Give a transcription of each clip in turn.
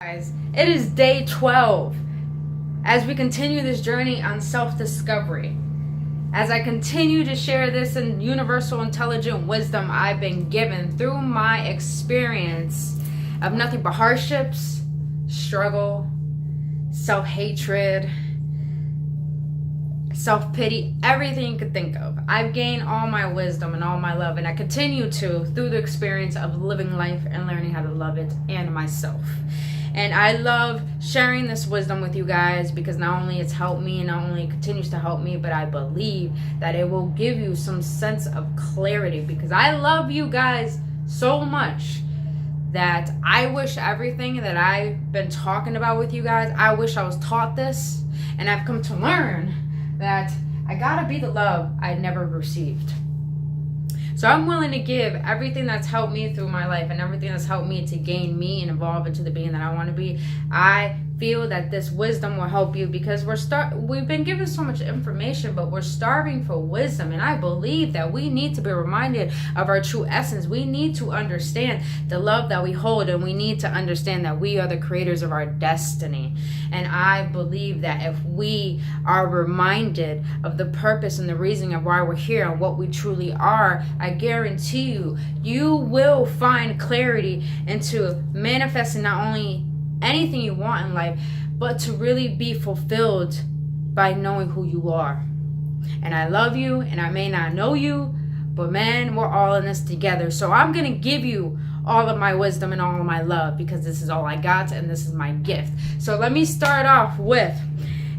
Guys, it is day 12 as we continue this journey on self-discovery. As I continue to share this in universal intelligent wisdom I've been given through my experience of nothing but hardships, struggle, self-hatred, self-pity, everything you could think of. I've gained all my wisdom and all my love, and I continue to through the experience of living life and learning how to love it and myself. And I love sharing this wisdom with you guys because not only it's helped me and not only it continues to help me, but I believe that it will give you some sense of clarity because I love you guys so much that I wish everything that I've been talking about with you guys, I wish I was taught this. And I've come to learn that I gotta be the love I'd never received. So I'm willing to give everything that's helped me through my life and everything that's helped me to gain me and evolve into the being that I want to be. I feel that this wisdom will help you because we've been given so much information, but we're starving for wisdom. And I believe that we need to be reminded of our true essence. We need to understand the love that we hold, and we need to understand that we are the creators of our destiny. And I believe that if we are reminded of the purpose and the reason of why we're here and what we truly are, I guarantee you, you will find clarity into manifesting not only anything you want in life, but to really be fulfilled by knowing who you are. And I love you, and I may not know you, but man, we're all in this together. So I'm gonna give you all of my wisdom and all of my love because this is all I got and this is my gift. So let me start off with,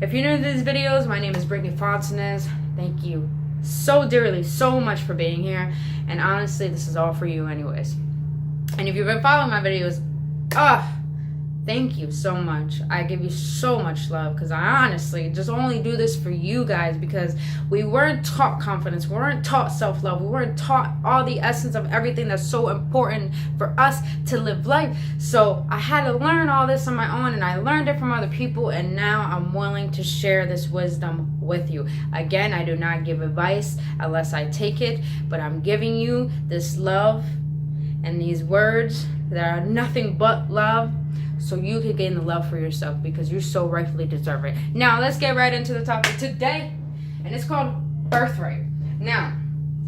if you're new to these videos, my name is Brittny Fontanez. Thank you so dearly, so much for being here. And honestly, this is all for you anyways. And if you've been following my videos, thank you so much. I give you so much love because I honestly just only do this for you guys because we weren't taught confidence. We weren't taught self-love. We weren't taught all the essence of everything that's so important for us to live life. So I had to learn all this on my own, and I learned it from other people, and now I'm willing to share this wisdom with you. Again, I do not give advice unless I take it, but I'm giving you this love and these words that are nothing but love, so you can gain the love for yourself because you so rightfully deserve it. Now, let's get right into the topic today, and it's called birthright. Now,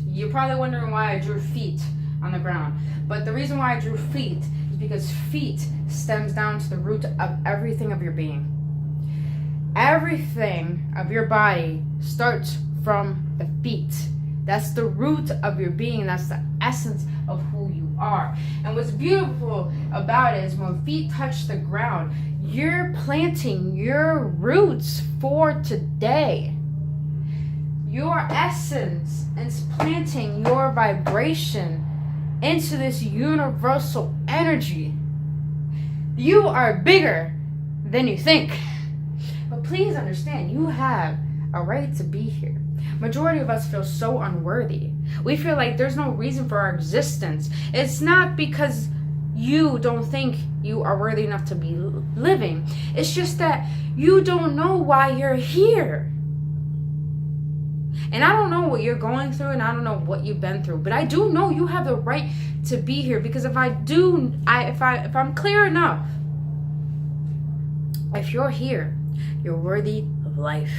you're probably wondering why I drew feet on the ground, but the reason why I drew feet is because feet stems down to the root of everything of your being. Everything of your body starts from the feet. That's the root of your being. That's the essence of who you are. And what's beautiful about it is when feet touch the ground, you're planting your roots for today. Your essence is planting your vibration into this universal energy. You are bigger than you think. But please understand, you have a right to be here. Majority of us feel so unworthy. We feel like there's no reason for our existence. It's not because you don't think you are worthy enough to be living. It's just that you don't know why you're here. And I don't know what you're going through, and I don't know what you've been through, but I do know you have the right to be here because if I'm clear enough, if you're here, you're worthy of life.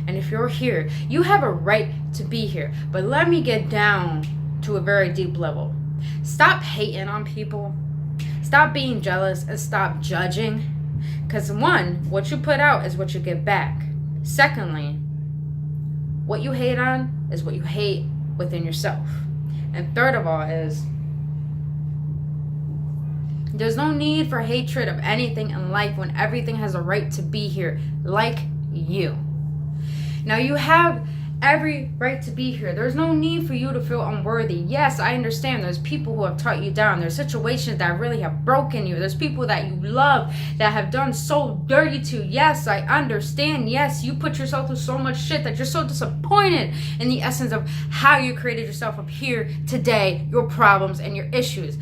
And if you're here, you have a right to be here. But let me get down to a very deep level. Stop hating on people. Stop being jealous and stop judging. Because one, what you put out is what you get back. Secondly, what you hate on is what you hate within yourself. And third of all is, there's no need for hatred of anything in life when everything has a right to be here, like you. Now, you have every right to be here. There's no need for you to feel unworthy. Yes, I understand there's people who have taught you down. There's situations that really have broken you. There's people that you love that have done so dirty to you. Yes, I understand. Yes, you put yourself through so much shit that you're so disappointed in the essence of how you created yourself up here today, your problems and your issues.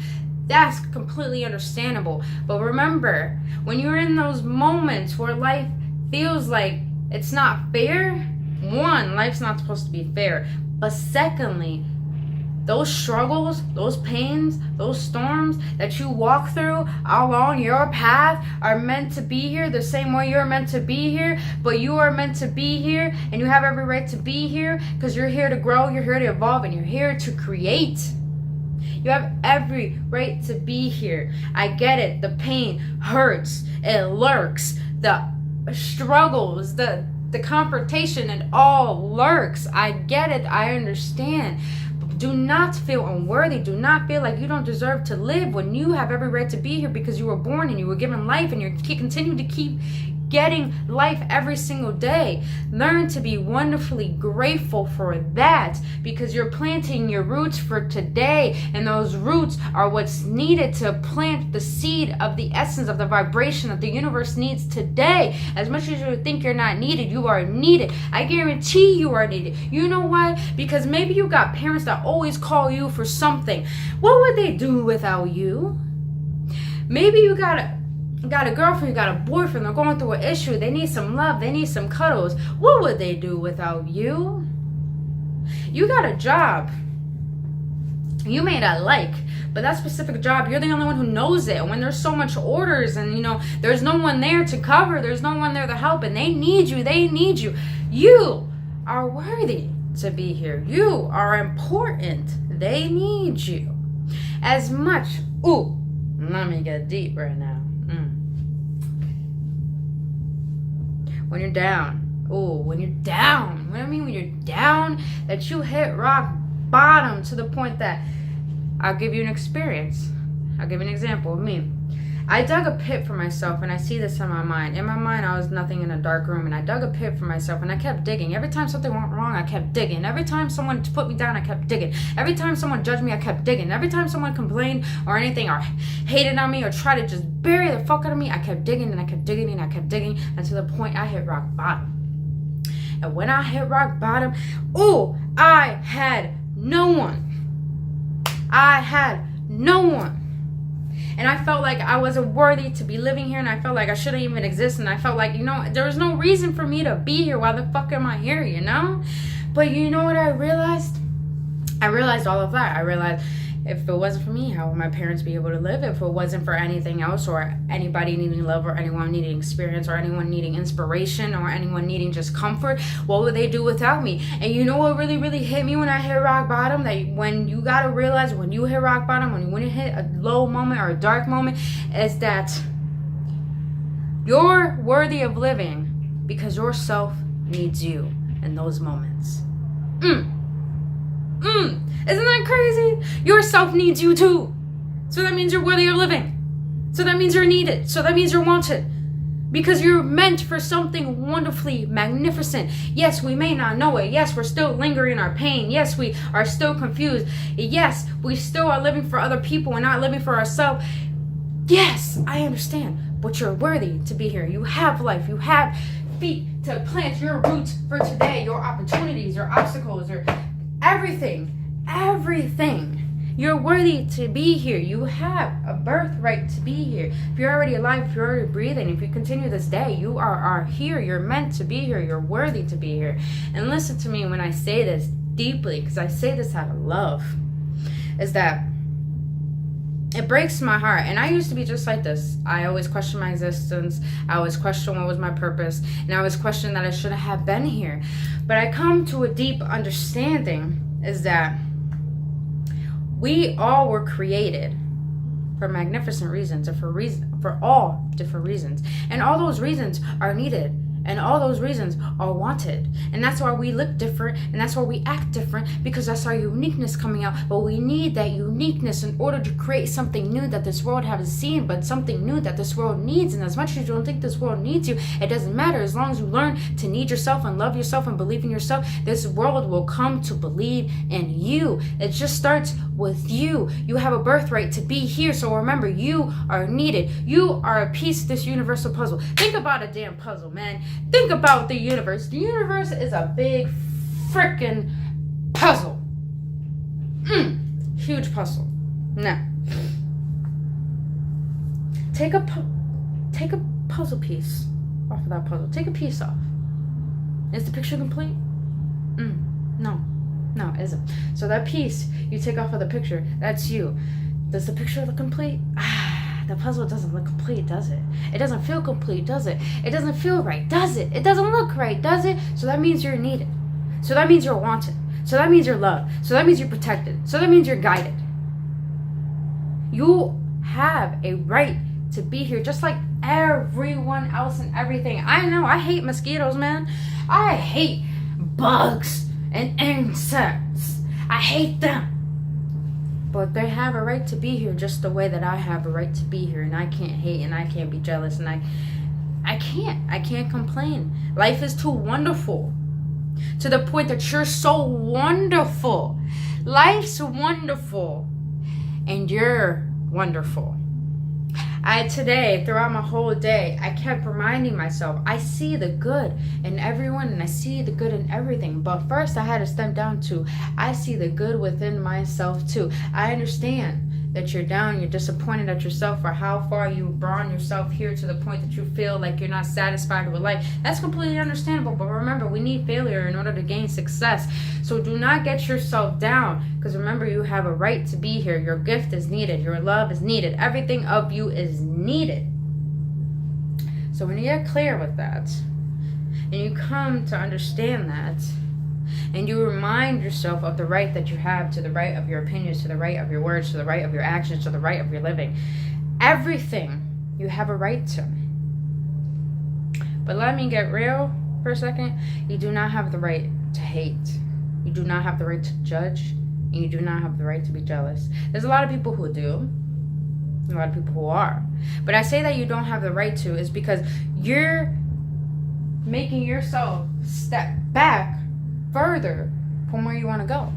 That's completely understandable. But remember, when you're in those moments where life feels like it's not fair, one, life's not supposed to be fair. But secondly, those struggles, those pains, those storms that you walk through along your path are meant to be here the same way you're meant to be here. But you are meant to be here, and you have every right to be here because you're here to grow, you're here to evolve, and you're here to create. You have every right to be here. I get it. The pain hurts. It lurks. The struggles, the confrontation, it all lurks. I get it. I understand. Do not feel unworthy. Do not feel like you don't deserve to live when you have every right to be here because you were born and you were given life, and you continue to keep getting life every single day. Learn to be wonderfully grateful for that, because you're planting your roots for today, and those roots are what's needed to plant the seed of the essence of the vibration that the universe needs today. As much as you think you're not needed, you are needed. I guarantee you are needed. You know why? Because maybe you got parents that always call you for something. What would they do without you? Maybe you got a girlfriend, you got a boyfriend, they're going through an issue, they need some love, they need some cuddles. What would they do without you? You got a job you may not like, but that specific job, you're the only one who knows it. And when there's so much orders and, there's no one there to cover, there's no one there to help, and they need you. You are worthy to be here. You are important. They need you. As much, let me get deep right now. When you're down, when you're down, when you're down, that you hit rock bottom to the point that, I'll give you an experience. I'll give you an example of me. I dug a pit for myself, and I see this in my mind. In my mind, I was nothing in a dark room, and I dug a pit for myself, and I kept digging. Every time something went wrong, I kept digging. Every time someone put me down, I kept digging. Every time someone judged me, I kept digging. Every time someone complained or anything, or hated on me, or tried to just bury the fuck out of me, I kept digging, and I kept digging, and I kept digging, and to the point I hit rock bottom. And when I hit rock bottom, I had no one. And I felt like I wasn't worthy to be living here, and I felt like I shouldn't even exist, and I felt like, there was no reason for me to be here. Why the fuck am I here, But you know what I realized? I realized all of that. I realized if it wasn't for me, how would my parents be able to live? If it wasn't for anything else, or anybody needing love, or anyone needing experience, or anyone needing inspiration, or anyone needing just comfort, what would they do without me? And you know what really, really hit me when I hit rock bottom? That when you gotta realize, when you hit rock bottom, when you hit a low moment or a dark moment, is that you're worthy of living because yourself needs you in those moments. Isn't that crazy? Yourself needs you too. So that means you're worthy of living. So that means you're needed. So that means you're wanted. Because you're meant for something wonderfully magnificent. Yes, we may not know it. Yes, we're still lingering in our pain. Yes, we are still confused. Yes, we still are living for other people and not living for ourselves. Yes, I understand. But you're worthy to be here. You have life. You have feet to plant your roots for today. Your opportunities, your obstacles, your everything. You're worthy to be here. You have a birthright to be here. If you're already alive, if you're already breathing, if you continue this day, you are here. You're meant to be here. You're worthy to be here. And listen to me when I say this deeply, because I say this out of love, is that it breaks my heart. And I used to be just like this. I always questioned my existence. I always questioned what was my purpose. And I always questioned that I shouldn't have been here. But I come to a deep understanding is that we all were created for magnificent reasons, and for all different reasons. And all those reasons are needed. And all those reasons are wanted. And that's why we look different, and that's why we act different, because that's our uniqueness coming out. But we need that uniqueness in order to create something new that this world hasn't seen, but something new that this world needs. And as much as you don't think this world needs you, it doesn't matter. As long as you learn to need yourself and love yourself and believe in yourself, this world will come to believe in you. It just starts with you. You have a birthright to be here. So remember, you are needed. You are a piece of this universal puzzle. Think about a damn puzzle, man. Think about the universe. The universe is a big freaking puzzle. Huge puzzle. Now, take a puzzle piece off of that puzzle. Take a piece off. Is the picture complete? No. No, it isn't. So that piece you take off of the picture, that's you. Does the picture look complete? The puzzle doesn't look complete, does it? It doesn't feel complete, does it? It doesn't feel right, does it? It doesn't look right, does it? So that means you're needed. So that means you're wanted. So that means you're loved. So that means you're protected. So that means you're guided. You have a right to be here just like everyone else and everything. I know, I hate mosquitoes, man. I hate bugs and insects. I hate them. But they have a right to be here just the way that I have a right to be here. And I can't hate and I can't be jealous. And I can't complain. Life is too wonderful. To the point that you're so wonderful. Life's wonderful. And you're wonderful. Today, throughout my whole day, I kept reminding myself, I see the good in everyone and I see the good in everything. But first I had to step down to, I see the good within myself too. I understand that you're down, you're disappointed at yourself for how far you've brought yourself here to the point that you feel like you're not satisfied with life. That's completely understandable. But remember, we need failure in order to gain success. So do not get yourself down, because remember, you have a right to be here. Your gift is needed. Your love is needed. Everything of you is needed. So when you get clear with that, and you come to understand that, and you remind yourself of the right that you have, to the right of your opinions, to the right of your words, to the right of your actions, to the right of your living. Everything you have a right to. But let me get real for a second. You do not have the right to hate. You do not have the right to judge. And you do not have the right to be jealous. There's a lot of people who do. A lot of people who are. But I say that you don't have the right to is because you're making yourself step back further from where you want to go.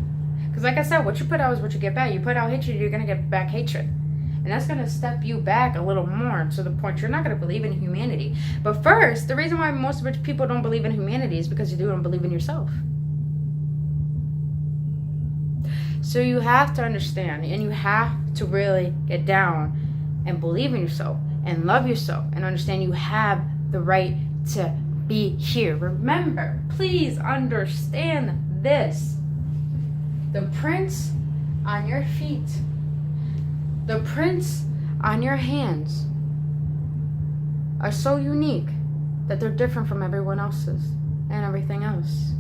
Because like I said, what you put out is what you get back. You put out hatred, you're going to get back hatred. And that's going to step you back a little more to the point you're not going to believe in humanity. But first, the reason why most of people don't believe in humanity is because you don't believe in yourself. So you have to understand, and you have to really get down and believe in yourself and love yourself and understand you have the right to be here. Remember, please understand this. The prints on your feet, the prints on your hands are so unique that they're different from everyone else's and everything else.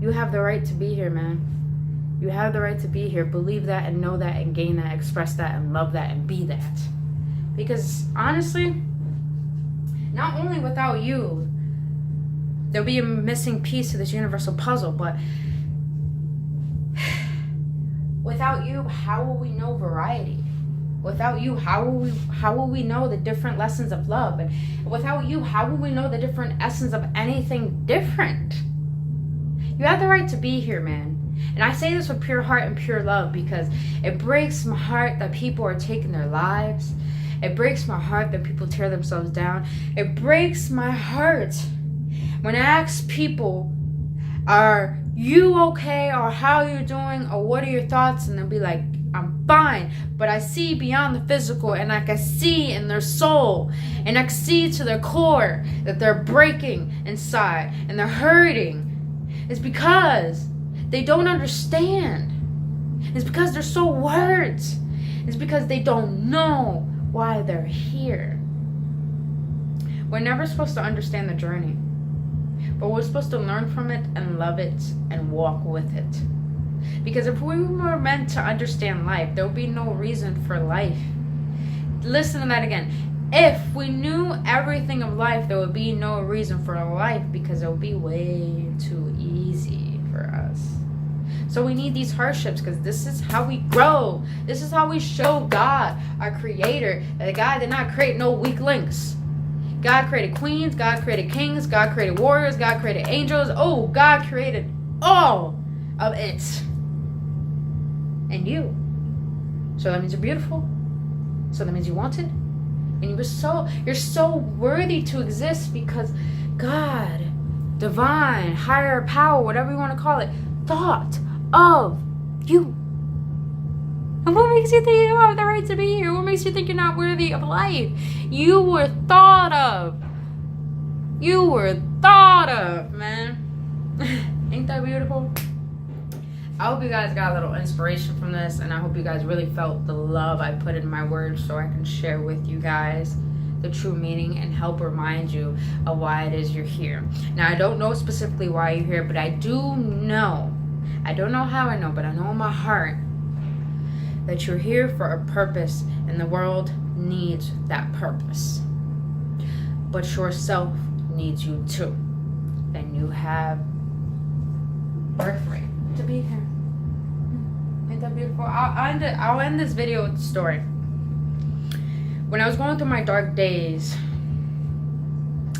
You have the right to be here, man. You have the right to be here. Believe that and know that and gain that, express that and love that and be that. Because honestly, not only without you, there'll be a missing piece to this universal puzzle, but without you, how will we know variety? Without you, how will we know the different lessons of love? And without you, how will we know the different essence of anything different? You have the right to be here, man. And I say this with pure heart and pure love because it breaks my heart that people are taking their lives. It breaks my heart that people tear themselves down. It breaks my heart when I ask people, are you okay? Or how are you doing? Or what are your thoughts? And they'll be like, I'm fine. But I see beyond the physical, and I can see in their soul, and I can see to their core that they're breaking inside and they're hurting. It's because they don't understand. It's because they're so words. It's because they don't know why they're here. We're never supposed to understand the journey, but we're supposed to learn from it and love it and walk with it. Because if we were meant to understand life, there would be no reason for life. Listen to that again. If we knew everything of life, there would be no reason for life, because it would be way too easy for us. So we need these hardships, because this is how we grow. This is how we show God, our creator, that God did not create no weak links. God created queens, God created kings, God created warriors, God created angels. Oh, God created all of it. And you. So that means you're beautiful. So that means you want it. And you're so worthy to exist, because God, divine, higher power, whatever you want to call it, thought of you. And what makes you think you don't have the right to be here? What makes you think you're not worthy of life? You were thought of. You were thought of, man. Ain't that beautiful? I hope you guys got a little inspiration from this, and I hope you guys really felt the love I put in my words so I can share with you guys the true meaning and help remind you of why it is you're here. Now, I don't know specifically why you're here, but I do know, I don't know how I know, but I know in my heart that you're here for a purpose, and the world needs that purpose. But yourself needs you too. And you have birthright to be here. Ain't that beautiful? I'll end this video with a story. When I was going through my dark days,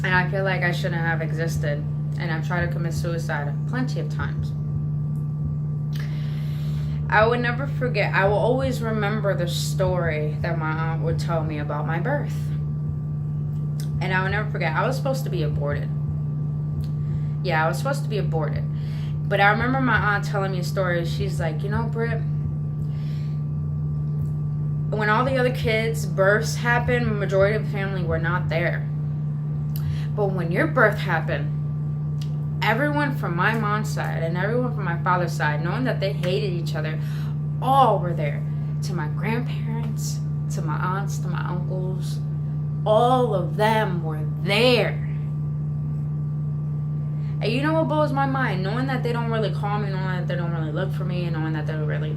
and I feel like I shouldn't have existed, and I've tried to commit suicide plenty of times, I would never forget. I will always remember the story that my aunt would tell me about my birth. And I will never forget. I was supposed to be aborted. Yeah, I was supposed to be aborted. But I remember my aunt telling me a story. She's like, you know, Britt, when all the other kids' births happened, the majority of the family were not there. But when your birth happened, everyone from my mom's side and everyone from my father's side, knowing that they hated each other, all were there. To my grandparents, to my aunts, to my uncles, all of them were there. And you know what blows my mind? Knowing that they don't really call me, knowing that they don't really look for me, and knowing that they don't really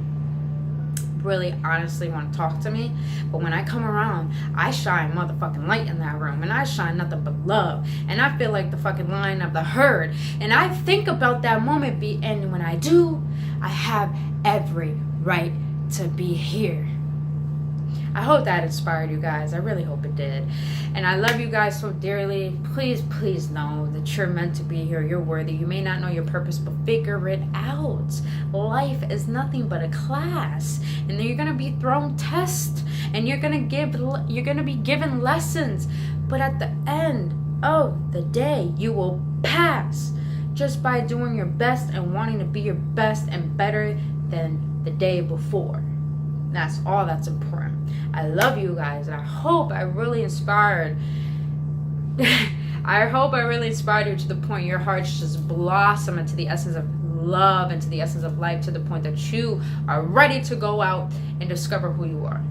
honestly want to talk to me. But when I come around, I shine motherfucking light in that room, and I shine nothing but love, and I feel like the fucking lion of the herd. And I think about that moment, and when I do, I have every right to be here. I hope that inspired you guys. I really hope it did. And I love you guys so dearly. Please, please know that you're meant to be here. You're worthy. You may not know your purpose, but figure it out. Life is nothing but a class. And then you're going to be thrown tests. And you're going to be given lessons. But at the end of the day, you will pass just by doing your best and wanting to be your best and better than the day before. That's all that's important. I love you guys, and I hope I really inspired you to the point your hearts just blossom into the essence of love, into the essence of life, to the point that you are ready to go out and discover who you are.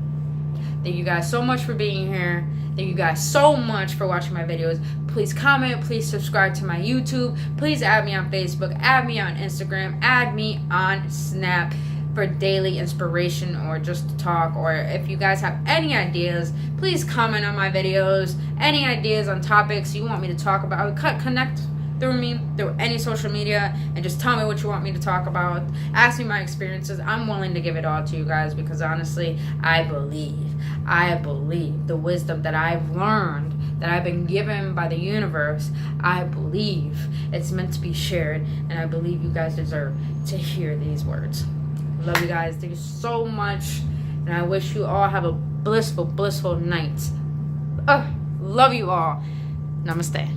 Thank you guys so much for being here. Thank you guys so much for watching my videos. Please comment, please subscribe to my YouTube, please add me on Facebook, add me on Instagram, add me on Snap for daily inspiration or just to talk. Or if you guys have any ideas, please comment on my videos. Any ideas on topics you want me to talk about, connect through me through any social media and just tell me what you want me to talk about. Ask me my experiences. I'm willing to give it all to you guys, because honestly, I believe the wisdom that I've learned, that I've been given by the universe, I believe it's meant to be shared, and I believe you guys deserve to hear these words. Love you guys. Thank you so much. And I wish you all have a blissful, blissful night. Love you all. Namaste.